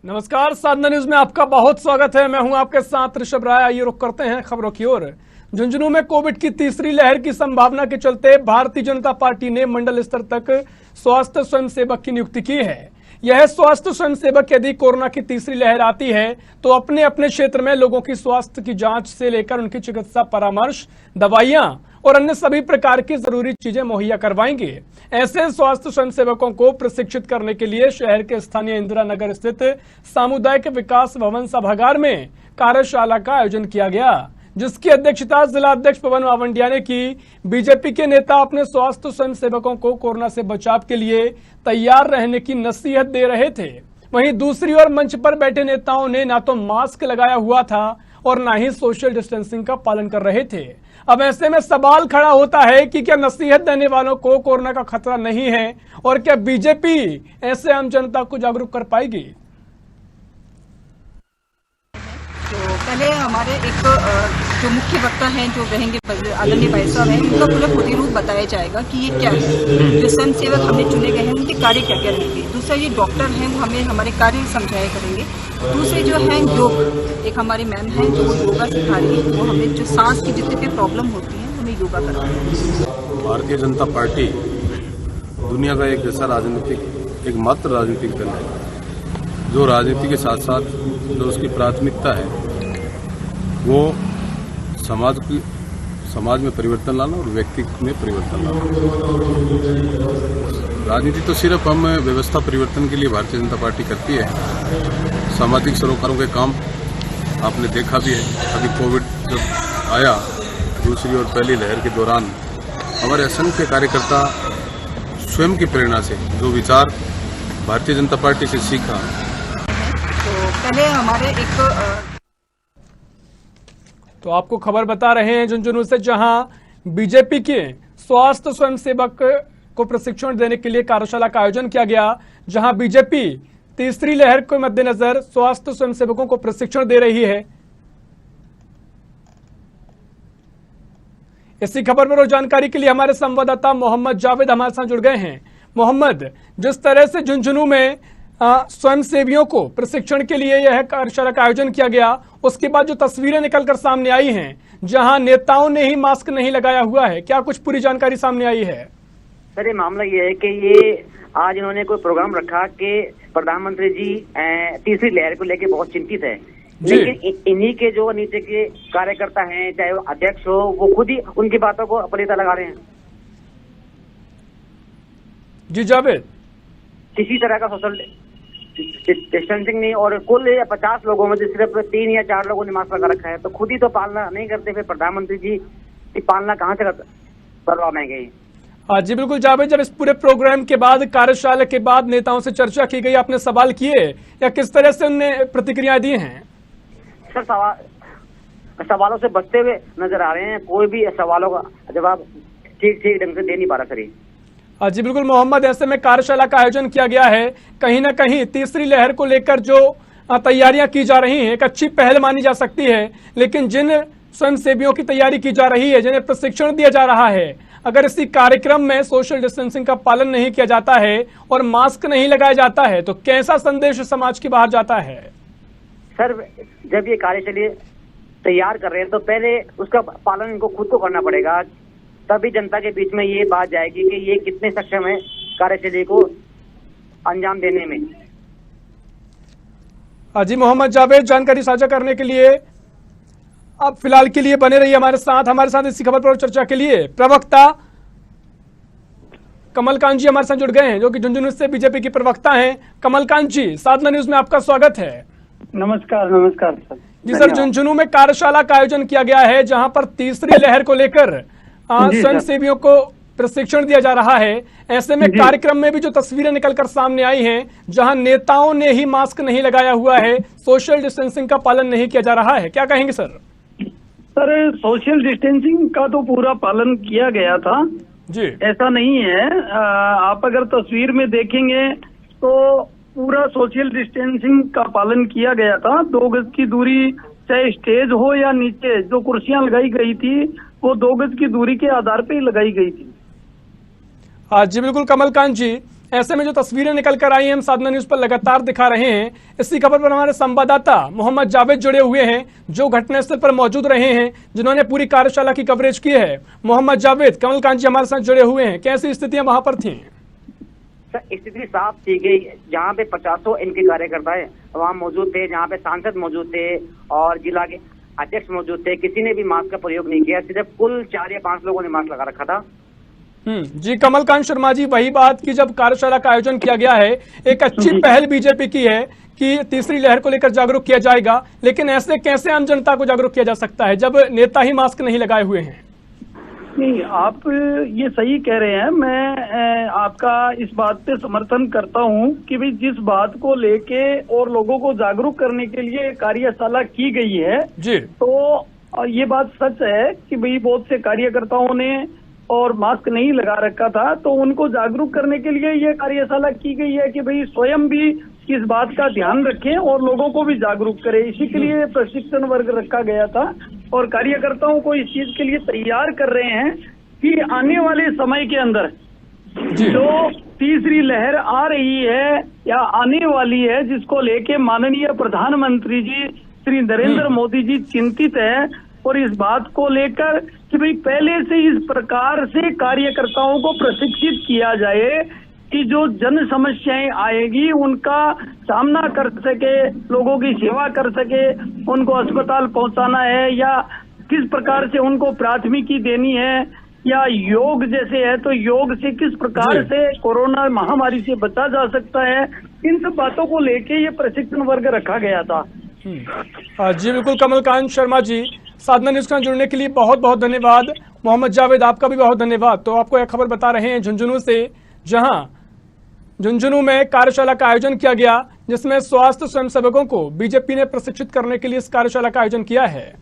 नमस्कार, साधना न्यूज में आपका बहुत स्वागत है। मैं हूं आपके साथ ऋषभ राय। आइए रुख करते हैं खबरों की ओर। झुंझुनू में कोविड की तीसरी लहर की संभावना के चलते भारतीय जनता पार्टी ने मंडल स्तर तक स्वास्थ्य स्वयंसेवक की नियुक्ति की है। यह स्वास्थ्य स्वयंसेवक यदि कोरोना की तीसरी लहर आती है तो अपने अपने क्षेत्र में लोगों की स्वास्थ्य की जांच से लेकर उनकी चिकित्सा परामर्श, दवाइयां और अन्य सभी प्रकार की जरूरी चीजें मुहैया करवाएंगे। ऐसे स्वास्थ्य स्वयंसेवकों को प्रशिक्षित करने के लिए शहर के स्थानीय इंदिरा नगर स्थित सामुदायिक विकास भवन सभागार में कार्यशाला का आयोजन किया गया, जिसकी अध्यक्षता जिला अध्यक्ष पवन मावंडिया ने की। बीजेपी के नेता अपने स्वास्थ्य स्वयंसेवकों को कोरोना से बचाव के लिए तैयार रहने की नसीहत दे रहे थे। वहीं दूसरी ओर मंच पर बैठे नेताओं ने ना तो मास्क लगाया हुआ था और ना ही सोशल डिस्टेंसिंग का पालन कर रहे थे। अब ऐसे में सवाल खड़ा होता है कि क्या नसीहत देने वालों को कोरोना का खतरा नहीं है और क्या बीजेपी ऐसे आम जनता को जागरूक कर पाएगी? तो पहले हमारे एक जो मुख्य वक्ता हैं जो रहेंगे आदरणीय भाई साहब हैं, उनका पूरा प्रतिरूप बताया जाएगा कि ये क्या है। जो स्वयंसेवक हमने चुने गए हैं उनके कार्य क्या क्या रहेंगे। दूसरा ये डॉक्टर हैं, वो हमें हमारे कार्य समझाया करेंगे। दूसरे जो हैं योग, एक हमारी मैम हैं जो योगा सिखा रही है, वो हमें जो सांस की जितनी भी प्रॉब्लम होती है हमें योगा करवाएंगे। भारतीय जनता पार्टी दुनिया का एक ऐसा राजनीतिक एकमात्र राजनीतिक दल है जो राजनीति के साथ साथ जो उसकी प्राथमिकता है वो समाज में परिवर्तन लाना और व्यक्ति में परिवर्तन लाना। राजनीति तो सिर्फ हम व्यवस्था परिवर्तन के लिए भारतीय जनता पार्टी करती है। सामाजिक सरोकारों के काम आपने देखा भी है। अभी कोविड जब आया दूसरी और पहली लहर के दौरान हमारे असंख्य कार्यकर्ता स्वयं की प्रेरणा से जो विचार भारतीय जनता पार्टी से सीखा। तो पहले हमारे तो आपको खबर बता रहे हैं झुंझुनू से, जहां बीजेपी के स्वास्थ्य स्वयंसेवक को प्रशिक्षण देने के लिए कार्यशाला का आयोजन किया गया, जहां बीजेपी तीसरी लहर के मद्देनजर स्वास्थ्य स्वयंसेवकों को प्रशिक्षण दे रही है। इसी खबर पर और जानकारी के लिए हमारे संवाददाता मोहम्मद जावेद हमारे साथ जुड़ गए हैं। मोहम्मद, जिस तरह से झुंझुनू में स्वयंसेवियों को प्रशिक्षण के लिए यह कार्यशाला का आयोजन किया गया, उसके बाद जो तस्वीरें निकलकर सामने आई हैं, जहां नेताओं ने ही मास्क नहीं लगाया हुआ है, क्या कुछ पूरी जानकारी सामने आई है? सर, ये मामला ये है कि ये आज इन्होंने कोई प्रोग्राम रखा कि प्रधानमंत्री जी तीसरी लहर को लेके बहुत चिंतित है, लेकिन इन्हीं के जो नीचे के कार्यकर्ता हैं, चाहे वो अध्यक्ष हो, वो खुद ही उनकी बातों को अपलीता लगा रहे हैं। जी जावेद, किसी तरह का सोशल डिस्टेंसिंग नहीं, और कुल 50 लोगों में से सिर्फ 3 या 4 लोगों ने मास्क लगा रखा है। तो खुद ही तो पालना नहीं करते, फिर प्रधानमंत्री जी की पालना कहाँ से करवाएंगे? हाँ जी बिल्कुल जावेद, जब इस पूरे प्रोग्राम के बाद, कार्यशाला के बाद नेताओं से चर्चा की गई, आपने सवाल किए या किस तरह से उनने प्रतिक्रियाएं दी हैं? सर, सवालों से बचते हुए नजर आ रहे हैं। कोई भी सवालों का जवाब ठीक ढंग से दे नहीं पा रहा सर। जी बिल्कुल मोहम्मद, ऐसे में कार्यशाला का आयोजन किया गया है। कहीं ना कहीं तीसरी लहर को लेकर जो तैयारियां की जा रही हैं एक अच्छी पहल मानी जा सकती है, लेकिन जिन स्वयंसेवियों की तैयारी की जा रही है, जिन्हें प्रशिक्षण दिया जा रहा है, अगर इसी कार्यक्रम में सोशल डिस्टेंसिंग का पालन नहीं किया जाता है और मास्क नहीं लगाया जाता है तो कैसा संदेश समाज के बाहर जाता है? सर, जब ये कार्यशाला तैयार कर रहे हैं तो पहले उसका पालन इनको खुद को करना पड़ेगा, तभी जनता के बीच में ये बात जाएगी कि ये कितने सक्षम है कार्यशैली को अंजाम देने में। जी मोहम्मद जावेद, जानकारी साझा करने के लिए आप फिलहाल के लिए बने रहिए हमारे साथ इसी खबर पर चर्चा के लिए प्रवक्ता कमलकांत जी हमारे साथ जुड़ गए हैं, जो कि झुंझुनू से बीजेपी की प्रवक्ता हैं। कमलकांत जी, साधना न्यूज में आपका स्वागत है। नमस्कार। नमस्कार सर। जी सर, झुंझुनू में कार्यशाला का आयोजन किया गया है, जहां पर तीसरी लहर को लेकर स्वयंसेवियों को प्रशिक्षण दिया जा रहा है। ऐसे में कार्यक्रम में भी जो तस्वीरें निकलकर सामने आई हैं, जहां नेताओं ने ही मास्क नहीं लगाया हुआ है, सोशल डिस्टेंसिंग का पालन नहीं किया जा रहा है, क्या कहेंगे सर? सर, सोशल डिस्टेंसिंग का तो पूरा पालन किया गया था जी, ऐसा नहीं है। आप अगर तस्वीर में देखेंगे तो पूरा सोशल डिस्टेंसिंग का पालन किया गया था। 2 गज की दूरी, चाहे स्टेज हो या नीचे जो कुर्सियां लगाई गई थी वो 2 गज की दूरी के आधार पे ही लगाई गई थी। जी बिल्कुल कमलकांत जी, ऐसे में जो तस्वीरें निकल कर आई हैं हम साधना न्यूज पर लगातार दिखा रहे हैं। इसी खबर पर हमारे संवाददाता मोहम्मद जावेद जुड़े हुए हैं जो घटनास्थल पर मौजूद रहे हैं, जिन्होंने पूरी कार्यशाला की कवरेज की है। मोहम्मद जावेद, कमलकांत जी हमारे साथ जुड़े हुए हैं, कैसी स्थितियां वहां पर थी? सर, स्थिति साफ थी कि जहाँ पे 50 इनके कार्यकर्ता है वहाँ मौजूद थे, जहाँ पे सांसद मौजूद थे और जिला के अध्यक्ष मौजूद थे। किसी ने भी मास्क का प्रयोग नहीं किया, सिर्फ कुल 4 या 5 लोगों ने मास्क लगा रखा था। जी कमलकांत शर्मा जी, वही बात की जब कार्यशाला का आयोजन किया गया है, एक अच्छी पहल बीजेपी की है कि तीसरी लहर को लेकर जागरूक किया जाएगा, लेकिन ऐसे कैसे आम जनता को जागरूक किया जा सकता है जब नेता ही मास्क नहीं लगाए हुए हैं? नहीं, आप ये सही कह रहे हैं। मैं आपका इस बात पे समर्थन करता हूं कि भाई जिस बात को लेके और लोगों को जागरूक करने के लिए कार्यशाला की गई है जी, तो ये बात सच है कि भाई बहुत से कार्यकर्ताओं ने और मास्क नहीं लगा रखा था, तो उनको जागरूक करने के लिए ये कार्यशाला की गई है कि भाई स्वयं भी इस बात का ध्यान रखें और लोगों को भी जागरूक करें। इसी के लिए प्रशिक्षण वर्ग रखा गया था और कार्यकर्ताओं को इस चीज के लिए तैयार कर रहे हैं कि आने वाले समय के अंदर जो तीसरी लहर आ रही है या आने वाली है, जिसको लेके माननीय प्रधानमंत्री जी श्री नरेंद्र मोदी जी चिंतित है, और इस बात को लेकर कि भाई पहले से इस प्रकार से कार्यकर्ताओं को प्रशिक्षित किया जाए कि जो जन समस्याएं आएगी उनका सामना कर सके, लोगों की सेवा कर सके, उनको अस्पताल पहुंचाना है या किस प्रकार से उनको प्राथमिकी देनी है, या योग जैसे है तो योग से किस प्रकार से कोरोना महामारी से बचा जा सकता है, इन सब बातों को लेके ये प्रशिक्षण वर्ग रखा गया था। जी बिल्कुल कमलकांत शर्मा जी, साधना न्यूज का जुड़ने के लिए बहुत बहुत धन्यवाद। मोहम्मद जावेद, आपका भी बहुत धन्यवाद। तो आपको यह खबर बता रहे हैं झुंझुनू से, जहां झुंझुनू में कार्यशाला का आयोजन किया गया, जिसमें स्वास्थ्य स्वयंसेवकों को बीजेपी ने प्रशिक्षित करने के लिए इस कार्यशाला का आयोजन किया है।